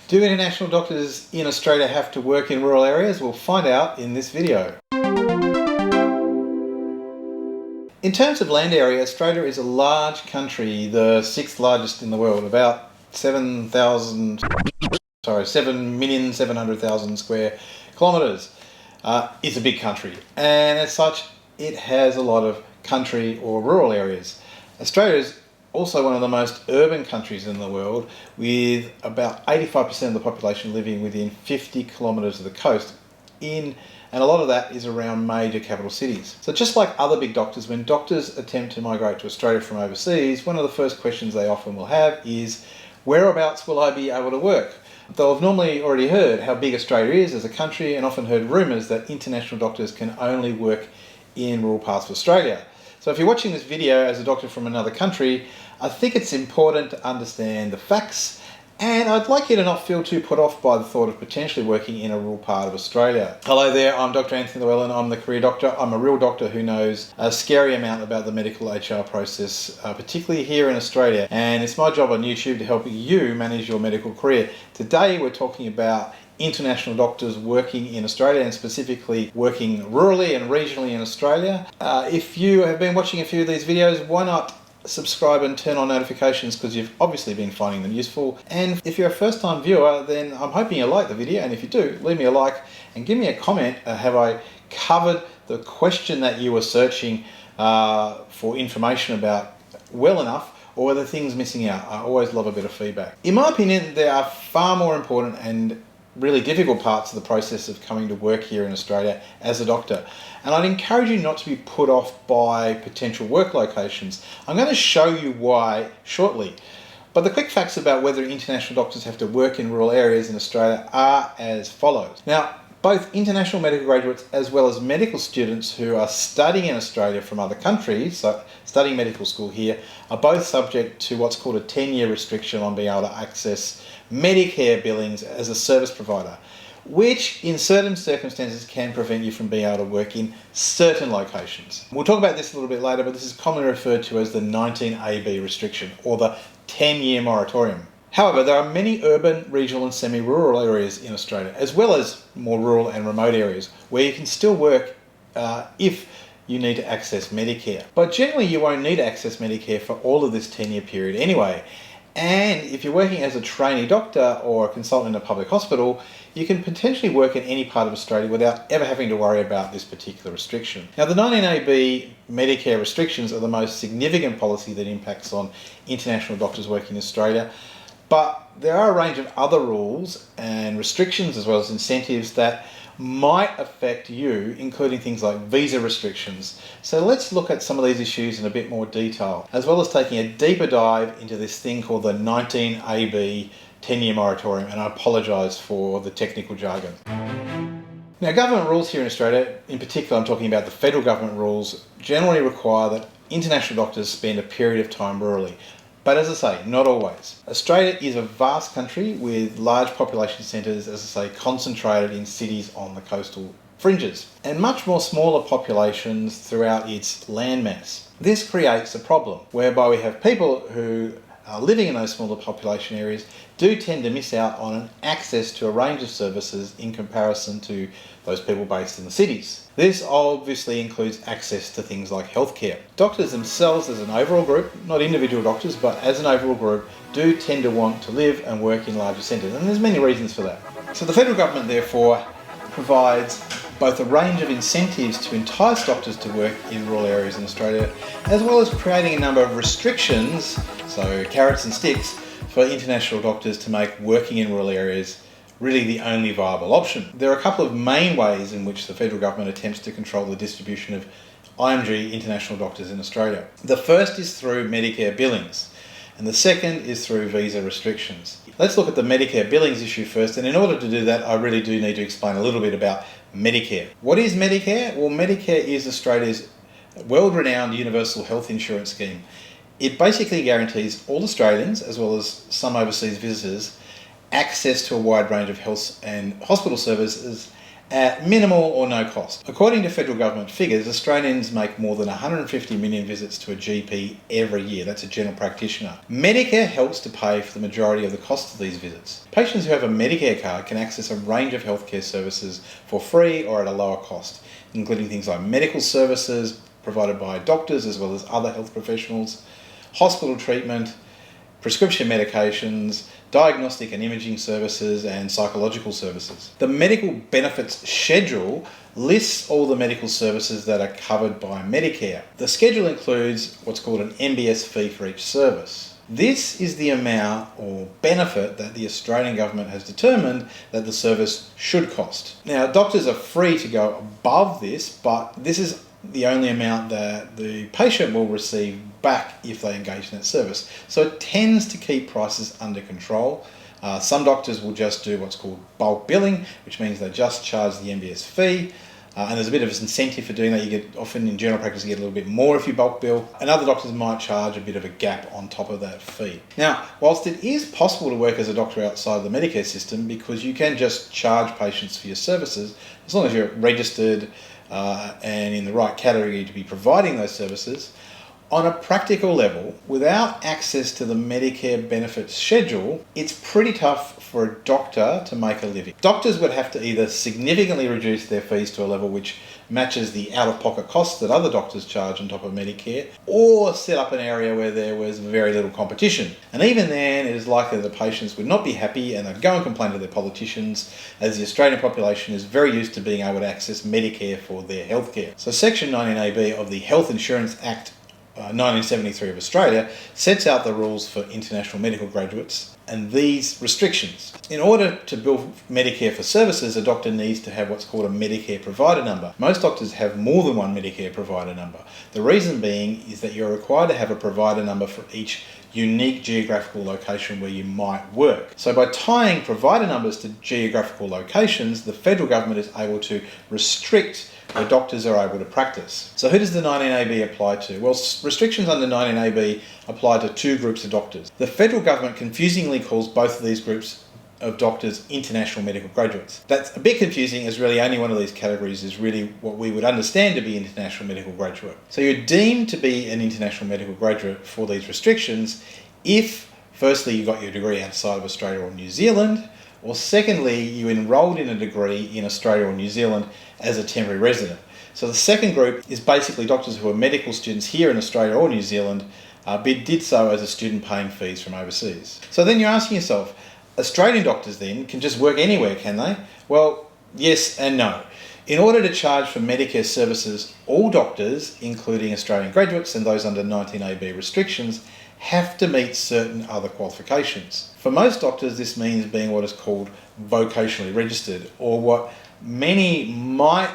Do international doctors in Australia have to work in rural areas? We'll find out in this video. In terms of land area, Australia is a large country, the 6th largest in the world, about 7,700,000 square kilometres. It's a big country, and as such it has a lot of country or rural areas. Australia is also one of the most urban countries in the world, with about 85% of the population living within 50 kilometres of the coast, and a lot of that is around major capital cities. So just like other big doctors, when doctors attempt to migrate to Australia from overseas, one of the first questions they often will have is, whereabouts will I be able to work? They'll have normally already heard how big Australia is as a country, and often heard rumours that international doctors can only work in rural parts of Australia. So if you're watching this video as a doctor from another country, I think it's important to understand the facts, and I'd like you to not feel too put off by the thought of potentially working in a rural part of Australia. Hello there, I'm Dr. Anthony Llewellyn. I'm the career doctor. I'm a real doctor who knows a scary amount about the medical HR process, particularly here in Australia, and it's my job on YouTube to help you manage your medical career. Today we're talking about international doctors working in Australia, and specifically working rurally and regionally in Australia. If you have been watching a few of these videos, why not subscribe and turn on notifications, because you've obviously been finding them useful. And if you're a first time viewer, then I'm hoping you like the video, and if you do, leave me a like and give me a comment. Have I covered the question that you were searching for information about well enough, or are there things missing out? I always love a bit of feedback. In my opinion, there are far more important and really difficult parts of the process of coming to work here in Australia as a doctor, and I'd encourage you not to be put off by potential work locations. I'm going to show you why shortly, but the quick facts about whether international doctors have to work in rural areas in Australia are as follows. Now, both international medical graduates as well as medical students who are studying in Australia from other countries, so studying medical school here, are both subject to what's called a 10-year restriction on being able to access Medicare billings as a service provider, which in certain circumstances can prevent you from being able to work in certain locations. We'll talk about this a little bit later, but this is commonly referred to as the 19AB restriction, or the 10-year moratorium. However, there are many urban, regional and semi-rural areas in Australia, as well as more rural and remote areas, where you can still work if you need to access Medicare. But generally you won't need to access Medicare for all of this 10-year period anyway. And if you're working as a trainee doctor or a consultant in a public hospital, you can potentially work in any part of Australia without ever having to worry about this particular restriction. Now, the 19AB Medicare restrictions are the most significant policy that impacts on international doctors working in Australia, but there are a range of other rules and restrictions as well as incentives that might affect you, including things like visa restrictions. So let's look at some of these issues in a bit more detail, as well as taking a deeper dive into this thing called the 19AB 10-year moratorium, and I apologise for the technical jargon. Now, government rules here in Australia, in particular I'm talking about the federal government rules, generally require that international doctors spend a period of time rurally. But as I say, not always. Australia is a vast country with large population centres, as I say, concentrated in cities on the coastal fringes, and much more smaller populations throughout its landmass. This creates a problem whereby we have people who are living in those smaller population areas do tend to miss out on access to a range of services in comparison to those people based in the cities. This obviously includes access to things like healthcare. Doctors themselves as an overall group, not individual doctors, but as an overall group, do tend to want to live and work in larger centres, and there's many reasons for that. So the federal government therefore provides both a range of incentives to entice doctors to work in rural areas in Australia, as well as creating a number of restrictions, so carrots and sticks, for international doctors to make working in rural areas really the only viable option. There are a couple of main ways in which the federal government attempts to control the distribution of IMG international doctors in Australia. The first is through Medicare billings, and the second is through visa restrictions. Let's look at the Medicare billings issue first, and in order to do that I really do need to explain a little bit about Medicare. What is Medicare? Well, Medicare is Australia's world-renowned universal health insurance scheme. It basically guarantees all Australians, as well as some overseas visitors, access to a wide range of health and hospital services at minimal or no cost. According to federal government figures, Australians make more than 150 million visits to a GP every year. That's a general practitioner. Medicare helps to pay for the majority of the cost of these visits. Patients who have a Medicare card can access a range of healthcare services for free or at a lower cost, including things like medical services provided by doctors as well as other health professionals, hospital treatment, prescription medications, diagnostic and imaging services, and psychological services. The medical benefits schedule lists all the medical services that are covered by Medicare. The schedule includes what's called an MBS fee for each service. This is the amount or benefit that the Australian government has determined that the service should cost. Now, doctors are free to go above this, but this is the only amount that the patient will receive back if they engage in that service. So it tends to keep prices under control. Some doctors will just do what's called bulk billing, which means they just charge the MBS fee. And there's a bit of an incentive for doing that. You get, often in general practice, you get a little bit more if you bulk bill. And other doctors might charge a bit of a gap on top of that fee. Now, whilst it is possible to work as a doctor outside the Medicare system, because you can just charge patients for your services, as long as you're registered and in the right category to be providing those services, on a practical level, without access to the Medicare benefits schedule, it's pretty tough for a doctor to make a living. Doctors would have to either significantly reduce their fees to a level which matches the out-of-pocket costs that other doctors charge on top of Medicare, or set up an area where there was very little competition. And even then, it is likely that the patients would not be happy and they'd go and complain to their politicians, as the Australian population is very used to being able to access Medicare for their healthcare. So Section 19AB of the Health Insurance Act 1973 of Australia sets out the rules for international medical graduates and these restrictions. In order to bill Medicare for services, a doctor needs to have what's called a Medicare provider number. Most doctors have more than one Medicare provider number. The reason being is that you're required to have a provider number for each unique geographical location where you might work. So by tying provider numbers to geographical locations, the federal government is able to restrict where doctors are able to practice. So who does the 19AB apply to? Well, restrictions under 19AB apply to two groups of doctors. The federal government confusingly calls both of these groups of doctors international medical graduates. That's a bit confusing, as really only one of these categories is really what we would understand to be international medical graduate. So you're deemed to be an international medical graduate for these restrictions if, firstly, you got your degree outside of Australia or New Zealand, or secondly, you enrolled in a degree in Australia or New Zealand as a temporary resident. So the second group is basically doctors who are medical students here in Australia or New Zealand, but did so as a student paying fees from overseas. So then you're asking yourself, Australian doctors then can just work anywhere, can they? Well, yes and no. In order to charge for Medicare services, all doctors, including Australian graduates and those under 19AB restrictions, have to meet certain other qualifications. For most doctors, this means being what is called vocationally registered, or what many might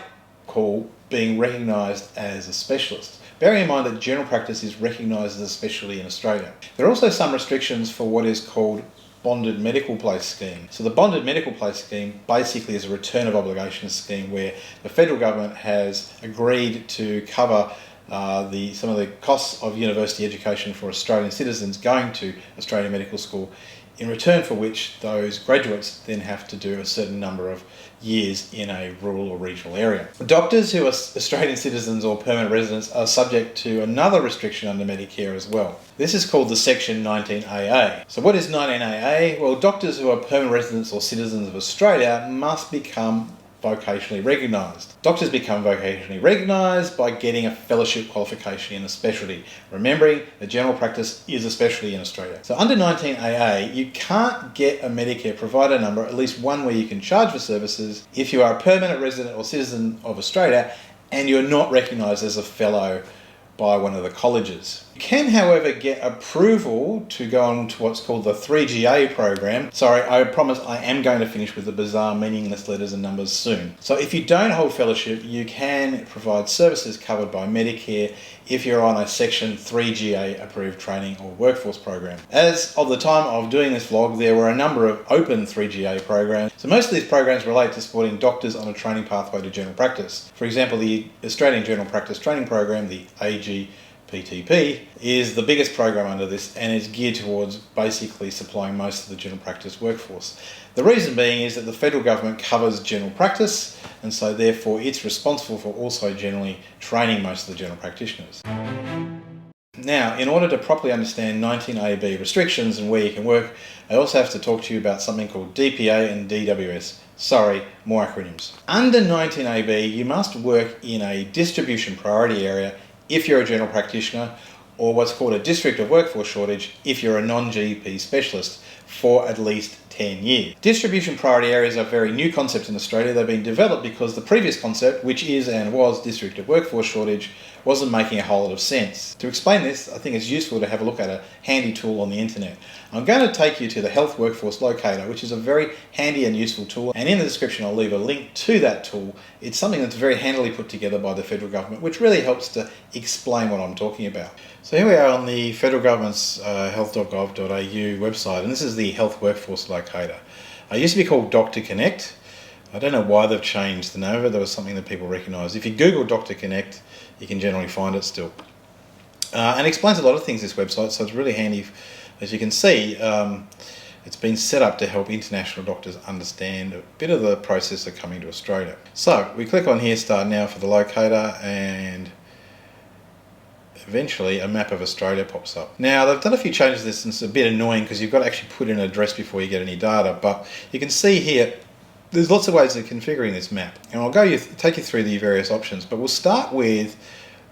call being recognised as a specialist. Bearing in mind that general practice is recognised as a specialty in Australia. There are also some restrictions for what is called bonded medical place scheme. So the bonded medical place scheme basically is a return of obligation scheme where the federal government has agreed to cover some of the costs of university education for Australian citizens going to Australian medical school, in return for which those graduates then have to do a certain number of years in a rural or regional area. Doctors who are Australian citizens or permanent residents are subject to another restriction under Medicare as well. This is called the Section 19AA. So what is 19AA? Well, doctors who are permanent residents or citizens of Australia must become vocationally recognised. Doctors become vocationally recognised by getting a fellowship qualification in a specialty, remembering that general practice is a specialty in Australia. So under 19AA, you can't get a Medicare provider number, at least one where you can charge for services, if you are a permanent resident or citizen of Australia and you're not recognised as a fellow by one of the colleges. You can, however, get approval to go on to what's called the 3GA program. Sorry, I promise I am going to finish with the bizarre meaningless letters and numbers soon. So if you don't hold fellowship, you can provide services covered by Medicare if you're on a Section 3GA approved training or workforce program. As of the time of doing this vlog, there were a number of open 3GA programs. So most of these programs relate to supporting doctors on a training pathway to general practice. For example, the Australian General Practice Training Program, the AGPT PTP, is the biggest program under this, and is geared towards basically supplying most of the general practice workforce. The reason being is that the federal government covers general practice, and so therefore it's responsible for also generally training most of the general practitioners. Now, in order to properly understand 19AB restrictions and where you can work, I also have to talk to you about something called DPA and DWS. Sorry, more acronyms. Under 19AB, you must work in a distribution priority area if you're a general practitioner, or what's called a district of workforce shortage if you're a non-GP specialist, for at least 10 years. Distribution priority areas are a very new concept in Australia. They've been developed because the previous concept, which is and was district of workforce shortage, wasn't making a whole lot of sense. To explain this, I think it's useful to have a look at a handy tool on the internet. I'm going to take you to the Health Workforce Locator, which is a very handy and useful tool, and in the description I'll leave a link to that tool. It's something that's very handily put together by the federal government, which really helps to explain what I'm talking about. So here we are on the federal government's health.gov.au website, and this is the Health Workforce Locator. It used to be called Doctor Connect. I don't know why they've changed the name of it. That was something that people recognise. If you Google Doctor Connect, you can generally find it still. And it explains a lot of things, this website, so it's really handy. As you can see, it's been set up to help international doctors understand a bit of the process of coming to Australia. So we click on here, Start Now, for the locator, and eventually a map of Australia pops up. Now they've done a few changes to this, and it's a bit annoying because you've got to actually put in an address before you get any data, but you can see here there's lots of ways of configuring this map, and I'll take you through the various options, but we'll start with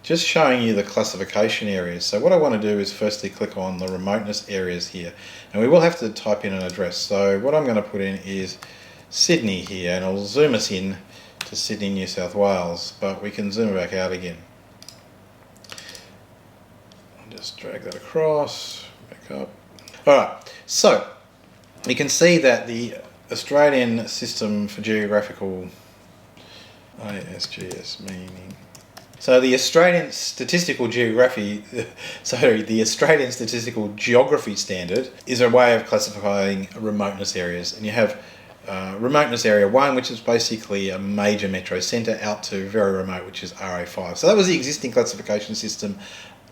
just showing you the classification areas. So what I want to do is firstly click on the remoteness areas here, and we will have to type in an address. So what I'm going to put in is Sydney here, and I'll zoom us in to Sydney, New South Wales, but we can zoom it back out again. I'll just drag that across, back up. Alright, so you can see that the Australian System for Geographical, ASGS meaning. So the Australian Statistical Geography, the Australian Statistical Geography Standard is a way of classifying remoteness areas, and you have remoteness area 1, which is basically a major metro centre, out to very remote, which is RA5. So that was the existing classification system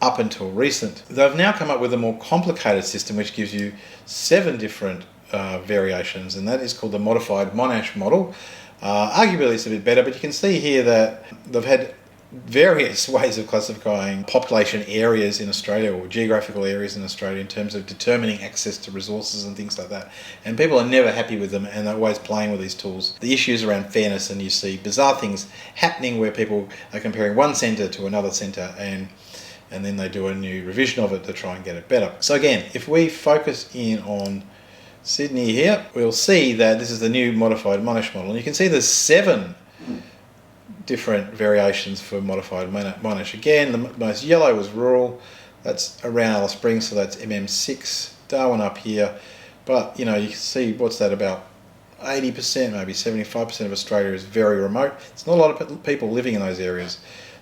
up until recent. They've now come up with a more complicated system which gives you 7 different variations, and that is called the Modified Monash model. Arguably it's a bit better, but you can see here that they've had various ways of classifying population areas in Australia, or geographical areas in Australia, in terms of determining access to resources and things like that, and people are never happy with them, and they're always playing with these tools. The issues around fairness, and you see bizarre things happening where people are comparing one centre to another centre, and then they do a new revision of it to try and get it better. So again, if we focus in on Sydney here, we'll see that this is the new Modified Monash model, and you can see there's 7 different variations for Modified Monash. Again, the most yellow was rural, that's around Alice Springs, so that's MM6. Darwin up here, but you can see, what's that, about 80%, maybe 75% of Australia is very remote. It's not a lot of people living in those areas.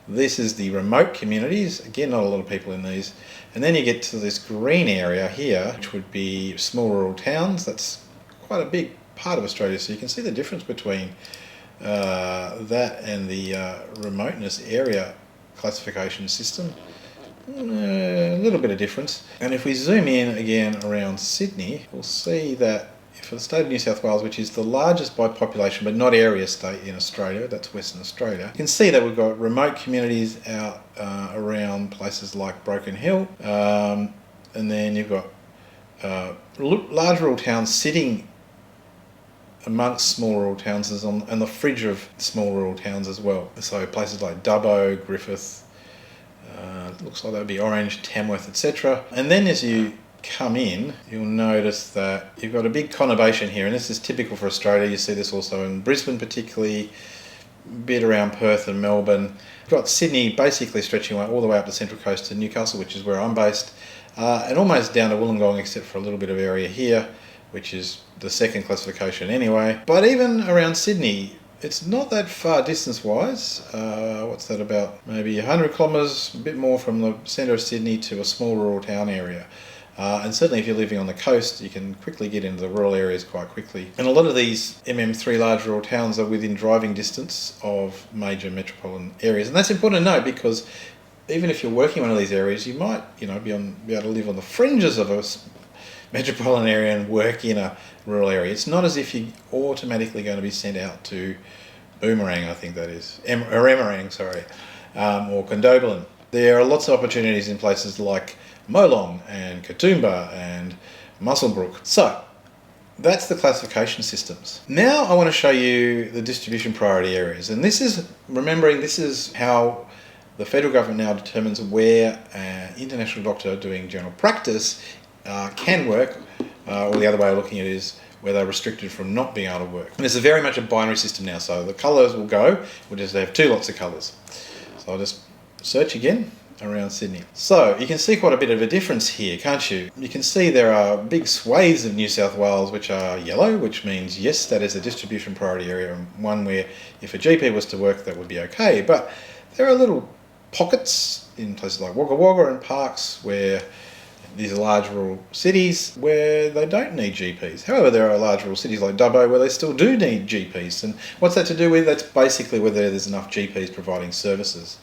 This is the remote communities, again not a lot of people in these, and then you get to this green area here, which would be small rural towns. That's quite a big part of Australia, so you can see the difference between that and the remoteness area classification system. A little bit of difference. And if we zoom in again around Sydney, we'll see that for the state of New South Wales, which is the largest by population but not area state in Australia, that's Western Australia, you can see that we've got remote communities out around places like Broken Hill, and then you've got large rural towns sitting amongst small rural towns and the fringe of small rural towns as well. So places like Dubbo, Griffith, looks like that would be Orange, Tamworth, etc. And then as you come in, you'll notice that you've got a big conurbation here, and this is typical for Australia. You see this also in Brisbane, particularly, a bit around Perth and Melbourne. You've got Sydney basically stretching all the way up the Central Coast to Newcastle, which is where I'm based, and almost down to Wollongong, except for a little bit of area here, which is the second classification anyway. But even around Sydney, it's not that far distance-wise. What's that, about maybe 100 kilometres, a bit more from the centre of Sydney to a small rural town area. And certainly if you're living on the coast, you can quickly get into the rural areas quite quickly. And a lot of these MM3 large rural towns are within driving distance of major metropolitan areas. And that's important to note, because even if you're working in one of these areas, you might, be able to live on the fringes of a metropolitan area and work in a rural area. It's not as if you're automatically going to be sent out to Boomerang, I think that is, Emerang, sorry, or Condobolin. There are lots of opportunities in places like Molong and Katoomba and Muswellbrook. So that's the classification systems. Now I want to show you the distribution priority areas, and this is how the federal government now determines where an international doctor doing general practice can work, or the other way of looking at it is where they're restricted from not being able to work. And it's very much a binary system now, so the colours will go, we'll just have two lots of colours. So I'll just search again around Sydney. So you can see quite a bit of a difference here, can't you? You can see there are big swathes of New South Wales which are yellow, which means yes, that is a distribution priority area, and one where if a GP was to work that would be okay. But there are little pockets in places like Wagga Wagga and Parks where these are large rural cities where they don't need GPs. However, there are large rural cities like Dubbo where they still do need GPs. And what's that to do with? That's basically whether there's enough GPs providing services.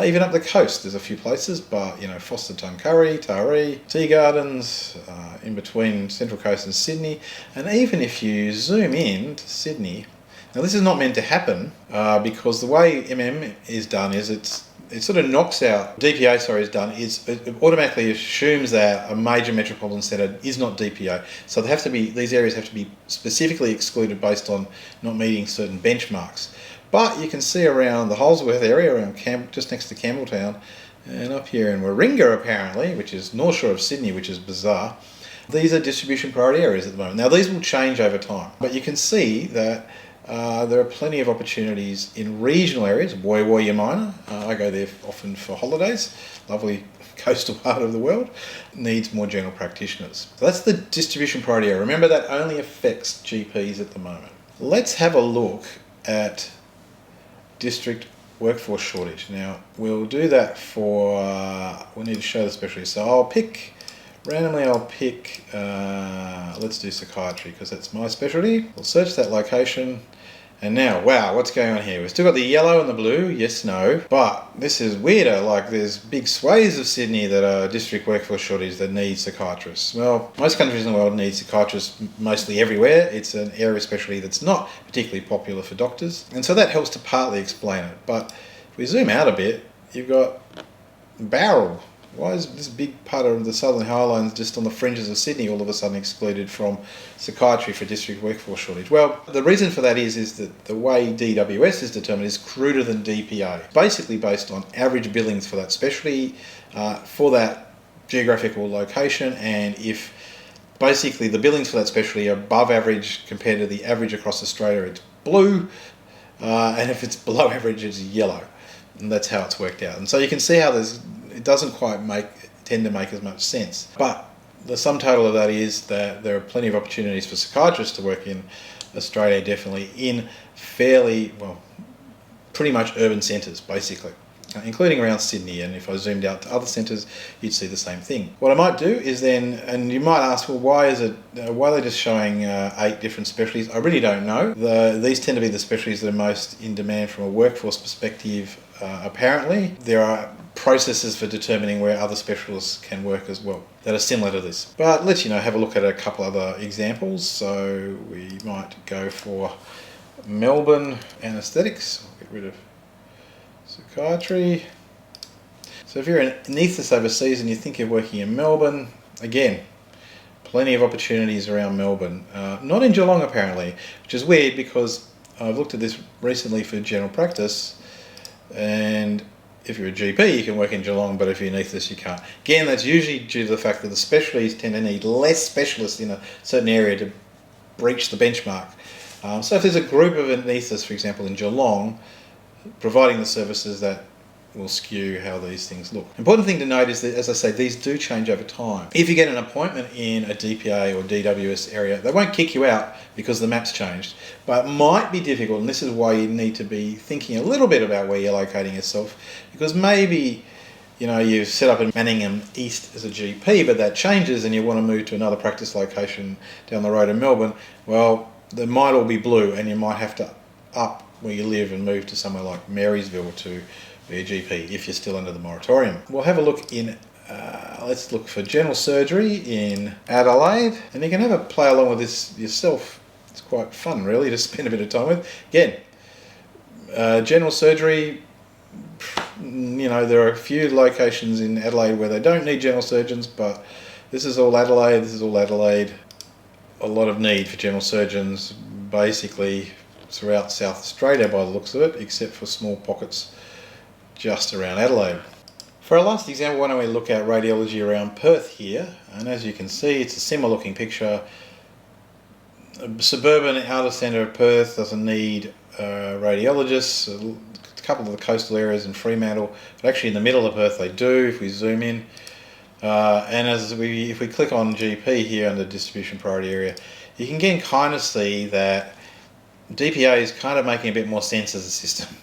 Even up the coast, there's a few places, but Foster Tuncurry, Taree, Tea Gardens, in between Central Coast and Sydney. And even if you zoom in to Sydney, now this is not meant to happen because the way is done is it sort of knocks out, DPA is done, it automatically assumes that a major metropolitan centre is not DPA. So these areas have to be specifically excluded based on not meeting certain benchmarks. But you can see around the Holsworth area, around just next to Campbelltown, and up here in Warringah apparently, which is North Shore of Sydney, which is bizarre, these are distribution priority areas at the moment. Now these will change over time, but you can see that there are plenty of opportunities in regional areas. Woy Yamina, I go there often for holidays, lovely coastal part of the world, needs more general practitioners. So that's the distribution priority area. Remember that only affects GPs at the moment. Let's have a look at district workforce shortage. Now we'll do that we need to show the specialty. So randomly I'll pick, let's do psychiatry because that's my specialty. We'll search that location. And now, wow, what's going on here? We've still got the yellow and the blue, yes, no. But this is weirder, like there's big swathes of Sydney that are district workforce shortage that need psychiatrists. Well, most countries in the world need psychiatrists mostly everywhere. It's an area especially that's not particularly popular for doctors. And so that helps to partly explain it. But if we zoom out a bit, you've got Bowral. Why is this big part of the Southern Highlands just on the fringes of Sydney all of a sudden excluded from psychiatry for district workforce shortage? Well, the reason for that is that the way DWS is determined is cruder than DPA. Basically based on average billings for that specialty, for that geographical location, and if basically the billings for that specialty are above average compared to the average across Australia, it's blue, and if it's below average, it's yellow. And that's how it's worked out. And so you can see how it doesn't quite tend to make as much sense. But the sum total of that is that there are plenty of opportunities for psychiatrists to work in Australia, definitely in pretty much urban centres, basically, including around Sydney. And if I zoomed out to other centres, you'd see the same thing. What I might do is then, and you might ask, well, why are they just showing 8 different specialties? I really don't know. These tend to be the specialties that are most in demand from a workforce perspective. Apparently, there are processes for determining where other specialists can work as well that are similar to this. But let's have a look at a couple other examples. So we might go for Melbourne anaesthetics. I'll get rid of psychiatry. So if you're an anaesthetist overseas and you think you're working in Melbourne, again, plenty of opportunities around Melbourne. Not in Geelong apparently, which is weird because I've looked at this recently for general practice, and if you're a GP, you can work in Geelong, but if you're an anaesthetist, you can't. Again, that's usually due to the fact that the specialties tend to need less specialists in a certain area to breach the benchmark. So if there's a group of anaesthetists, for example, in Geelong, providing the services, that will skew how these things look. Important thing to note is that, as I say, these do change over time. If you get an appointment in a DPA or DWS area, they won't kick you out because the map's changed, but it might be difficult, and this is why you need to be thinking a little bit about where you're locating yourself, because maybe you've set up in Manningham East as a GP, but that changes and you want to move to another practice location down the road in Melbourne. Well, they might all be blue and you might have to up where you live and move to somewhere like Marysville to be a GP if you're still under the moratorium. We'll have a look in, let's look for general surgery in Adelaide, and you can have a play along with this yourself. It's quite fun really to spend a bit of time with. Again, general surgery, you know, there are a few locations in Adelaide where they don't need general surgeons, but this is all Adelaide. A lot of need for general surgeons basically throughout South Australia by the looks of it, except for small pockets just around Adelaide. For our last example, why don't we look at radiology around Perth here, and as you can see it's a similar looking picture. A suburban outer centre of Perth doesn't need radiologists. A couple of the coastal areas in Fremantle, but actually in the middle of Perth they do if we zoom in. And if we click on GP here under distribution priority area, you can again kind of see that DPA is kind of making a bit more sense as a system.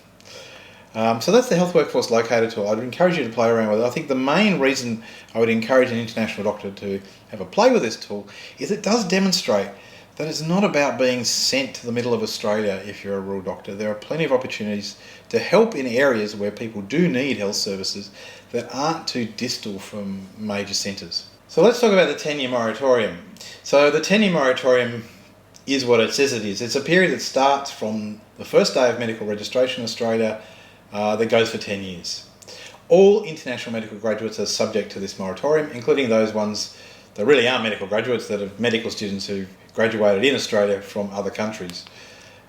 So that's the Health Workforce Locator tool. I'd encourage you to play around with it. I think the main reason I would encourage an international doctor to have a play with this tool is it does demonstrate that it's not about being sent to the middle of Australia if you're a rural doctor. There are plenty of opportunities to help in areas where people do need health services that aren't too distal from major centres. So let's talk about the 10-year moratorium. So the 10-year moratorium is what it says it is. It's a period that starts from the first day of medical registration in Australia that goes for 10 years. All international medical graduates are subject to this moratorium, including those ones that really aren't medical graduates, that are medical students who graduated in Australia from other countries.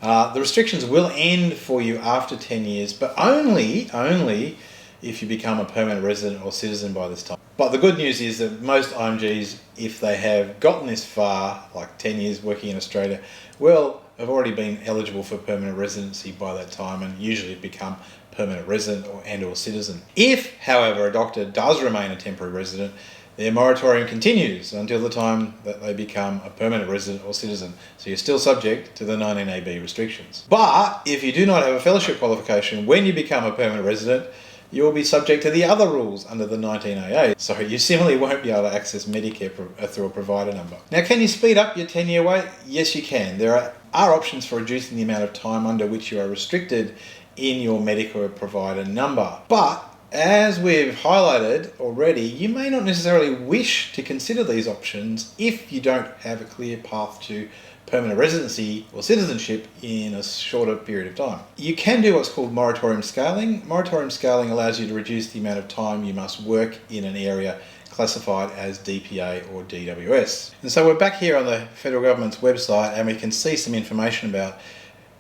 The restrictions will end for you after 10 years, but only if you become a permanent resident or citizen by this time. But the good news is that most IMGs, if they have gotten this far, like 10 years working in Australia, will have already been eligible for permanent residency by that time and usually become permanent resident or citizen. If, however, a doctor does remain a temporary resident, their moratorium continues until the time that they become a permanent resident or citizen. So you're still subject to the 19AB restrictions. But if you do not have a fellowship qualification when you become a permanent resident, you will be subject to the other rules under the 19AA. So you similarly won't be able to access Medicare through a provider number. Now, can you speed up your 10-year wait? Yes, you can. There are options for reducing the amount of time under which you are restricted in your Medicare provider number. But as we've highlighted already, you may not necessarily wish to consider these options if you don't have a clear path to permanent residency or citizenship in a shorter period of time. You can do what's called moratorium scaling. Moratorium scaling allows you to reduce the amount of time you must work in an area classified as DPA or DWS. And so we're back here on the federal government's website and we can see some information about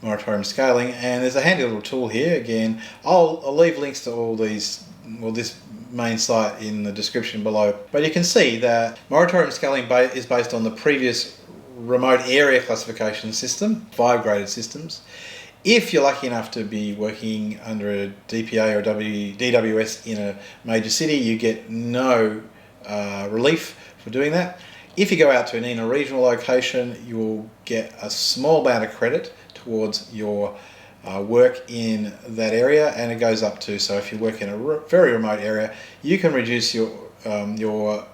moratorium scaling, and there's a handy little tool here. Again, I'll leave links to all these, well, this main site in the description below, but you can see that moratorium scaling is based on the previous remote area classification system, 5 graded systems. If you're lucky enough to be working under a DPA or DWS in a major city, you get no relief for doing that. If you go out to an inner regional location, you will get a small amount of credit towards your work in that area, and it goes up to, so if you work in a very remote area, you can reduce your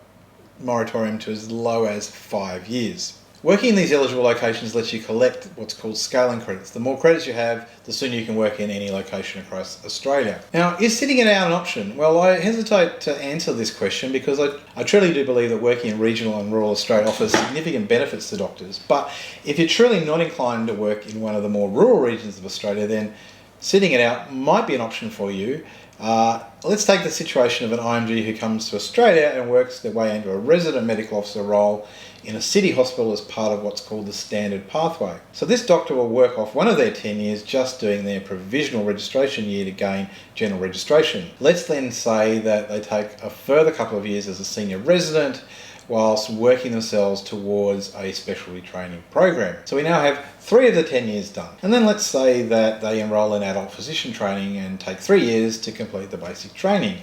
moratorium to as low as 5 years. Working in these eligible locations lets you collect what's called scaling credits. The more credits you have, the sooner you can work in any location across Australia. Now, is sitting it out an option? Well, I hesitate to answer this question because I truly do believe that working in regional and rural Australia offers significant benefits to doctors. But if you're truly not inclined to work in one of the more rural regions of Australia, then sitting it out might be an option for you. Let's take the situation of an IMG who comes to Australia and works their way into a resident medical officer role in a city hospital as part of what's called the standard pathway. So this doctor will work off one of their 10 years just doing their provisional registration year to gain general registration. Let's then say that they take a further couple of years as a senior resident whilst working themselves towards a specialty training program. So we now have 3 of the 10 years done. And then let's say that they enrol in adult physician training and take 3 years to complete the basic training.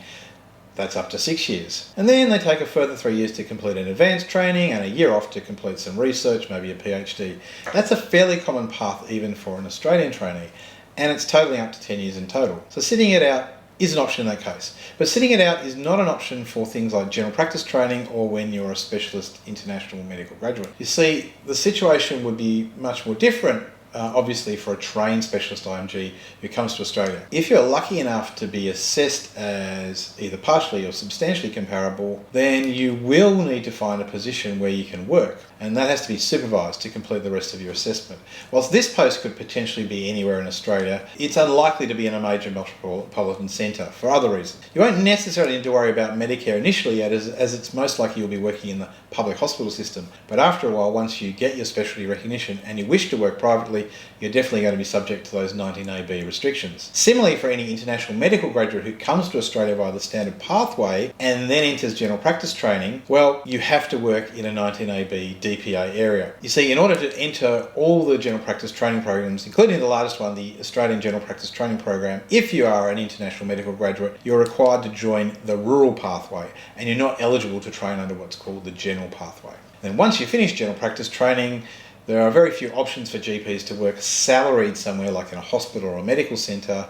That's up to 6 years. And then they take a further 3 years to complete an advanced training and a year off to complete some research, maybe a PhD. That's a fairly common path even for an Australian trainee, and it's totaling up to 10 years in total. So sitting it out is an option in that case. But sitting it out is not an option for things like general practice training or when you're a specialist international medical graduate. You see, the situation would be much more different obviously for a trained specialist IMG who comes to Australia. If you're lucky enough to be assessed as either partially or substantially comparable, then you will need to find a position where you can work, and that has to be supervised to complete the rest of your assessment. Whilst this post could potentially be anywhere in Australia, it's unlikely to be in a major metropolitan centre for other reasons. You won't necessarily need to worry about Medicare initially, as it's most likely you'll be working in the public hospital system, but after a while, once you get your specialty recognition and you wish to work privately, you're definitely going to be subject to those 19AB restrictions. Similarly, for any international medical graduate who comes to Australia via the standard pathway and then enters general practice training, well, you have to work in a 19AB DPA area. You see, in order to enter all the general practice training programs, including the largest one, the Australian General Practice Training Program, if you are an international medical graduate, you're required to join the rural pathway, and you're not eligible to train under what's called the general pathway. Then once you finish general practice training, there are very few options for GPs to work salaried somewhere like in a hospital or a medical centre,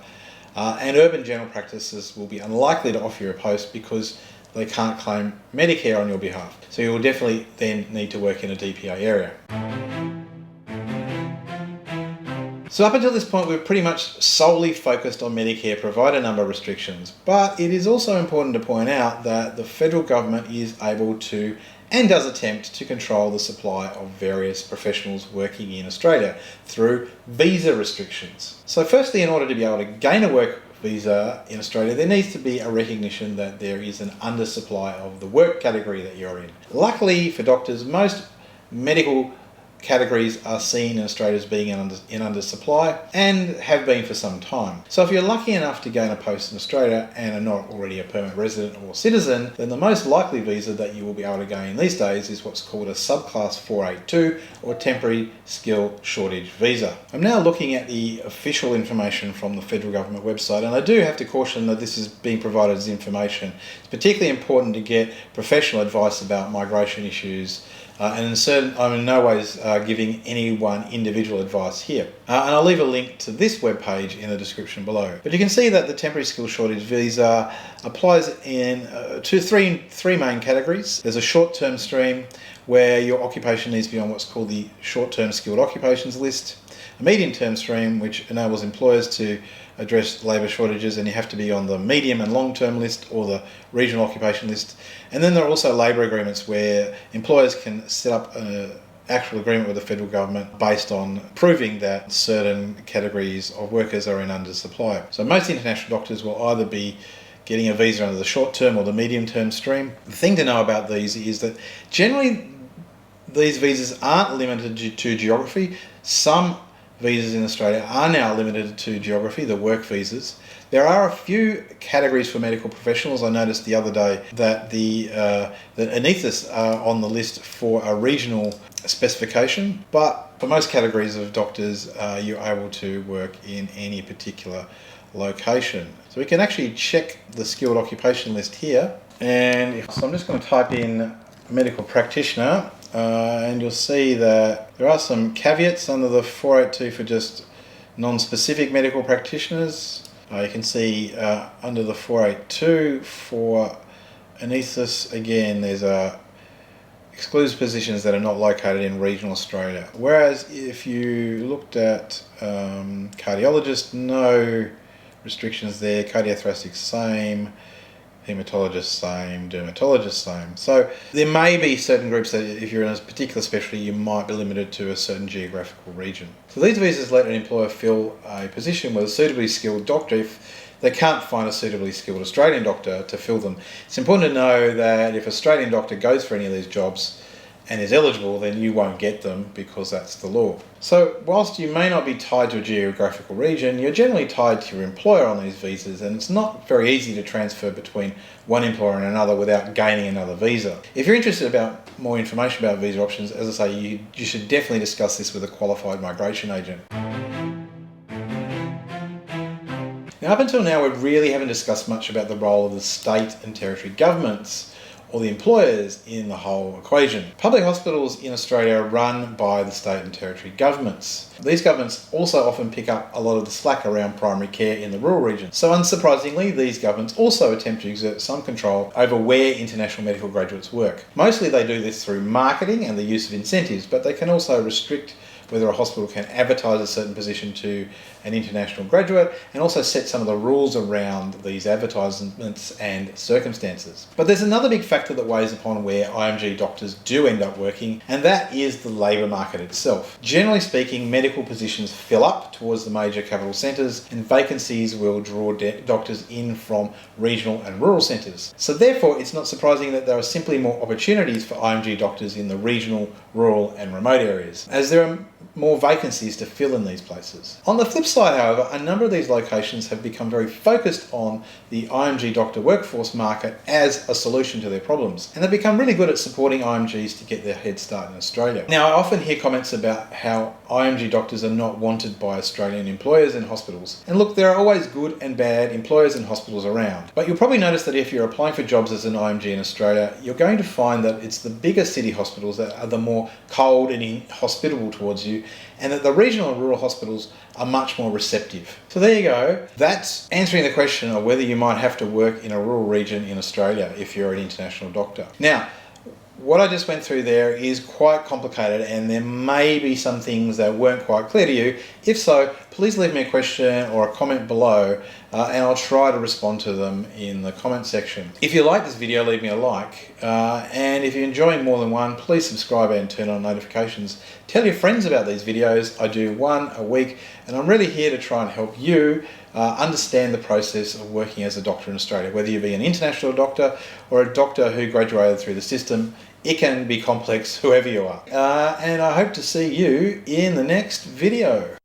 and urban general practices will be unlikely to offer you a post because they can't claim Medicare on your behalf. So you will definitely then need to work in a DPA area. So up until this point, we've pretty much solely focused on Medicare provider number restrictions, but it is also important to point out that the federal government is able to and does attempt to control the supply of various professionals working in Australia through visa restrictions. So firstly, in order to be able to gain a work visa in Australia, there needs to be a recognition that there is an undersupply of the work category that you're in. Luckily for doctors, most medical categories are seen in Australia as being in undersupply and have been for some time. So if you're lucky enough to gain a post in Australia and are not already a permanent resident or citizen, then the most likely visa that you will be able to gain these days is what's called a subclass 482 or temporary skill shortage visa. I'm now looking at the official information from the federal government website, and I do have to caution that this is being provided as information. It's particularly important to get professional advice about migration issues, and I'm in no ways giving anyone individual advice here. And I'll leave a link to this webpage in the description below. But you can see that the temporary skill shortage visa applies in to three main categories. There's a short-term stream where your occupation needs to be on what's called the short-term skilled occupations list, a medium-term stream which enables employers to address labour shortages, and you have to be on the medium and long-term list or the regional occupation list. And then there are also labour agreements where employers can set up an actual agreement with the federal government based on proving that certain categories of workers are in undersupply. So most international doctors will either be getting a visa under the short-term or the medium-term stream. The thing to know about these is that generally these visas aren't limited to geography. Some visas in Australia are now limited to geography, the work visas. There are a few categories for medical professionals. I noticed the other day that the anaesthetists are on the list for a regional specification, but for most categories of doctors, you're able to work in any particular location. So we can actually check the skilled occupation list here, and so I'm just going to type in medical practitioner, and you'll see that there are some caveats under the 482 for just non-specific medical practitioners. You can see under the 482 for anaesthetists, again, there's excludes positions that are not located in regional Australia. Whereas if you looked at cardiologists, no restrictions there, cardiothoracic same, hematologist same, dermatologist same. So there may be certain groups that if you're in a particular specialty, you might be limited to a certain geographical region. So these visas let an employer fill a position with a suitably skilled doctor if they can't find a suitably skilled Australian doctor to fill them. It's important to know that if an Australian doctor goes for any of these jobs and is eligible, then you won't get them because that's the law. So whilst you may not be tied to a geographical region, you're generally tied to your employer on these visas, and it's not very easy to transfer between one employer and another without gaining another visa. If you're interested about more information about visa options, as I say, you should definitely discuss this with a qualified migration agent. Now, up until now, we really haven't discussed much about the role of the state and territory governments or the employers in the whole equation. Public hospitals in Australia are run by the state and territory governments. These governments also often pick up a lot of the slack around primary care in the rural regions. So unsurprisingly, these governments also attempt to exert some control over where international medical graduates work. Mostly they do this through marketing and the use of incentives, but they can also restrict whether a hospital can advertise a certain position to an international graduate, and also set some of the rules around these advertisements and circumstances. But there's another big factor that weighs upon where IMG doctors do end up working, and that is the labour market itself. Generally speaking, medical positions fill up towards the major capital centres, and vacancies will draw doctors in from regional and rural centres. So therefore, it's not surprising that there are simply more opportunities for IMG doctors in the regional, rural and remote areas, as there are more vacancies to fill in these places. On the flip side, however, a number of these locations have become very focused on the IMG doctor workforce market as a solution to their problems, and they've become really good at supporting IMGs to get their head start in Australia. Now, I often hear comments about how IMG doctors are not wanted by Australian employers and hospitals. And look, there are always good and bad employers and hospitals around. But you'll probably notice that if you're applying for jobs as an IMG in Australia, you're going to find that it's the bigger city hospitals that are the more cold and inhospitable towards you, and that the regional and rural hospitals are much more receptive. So there you go. That's answering the question of whether you might have to work in a rural region in Australia if you're an international doctor. Now, what I just went through there is quite complicated, and there may be some things that weren't quite clear to you. If so, please leave me a question or a comment below, and I'll try to respond to them in the comment section. If you like this video, leave me a like, and if you're enjoying more than one, please subscribe and turn on notifications. Tell your friends about these videos. I do one a week, and I'm really here to try and help you understand the process of working as a doctor in Australia. Whether you be an international doctor or a doctor who graduated through the system, it can be complex, whoever you are. And I hope to see you in the next video.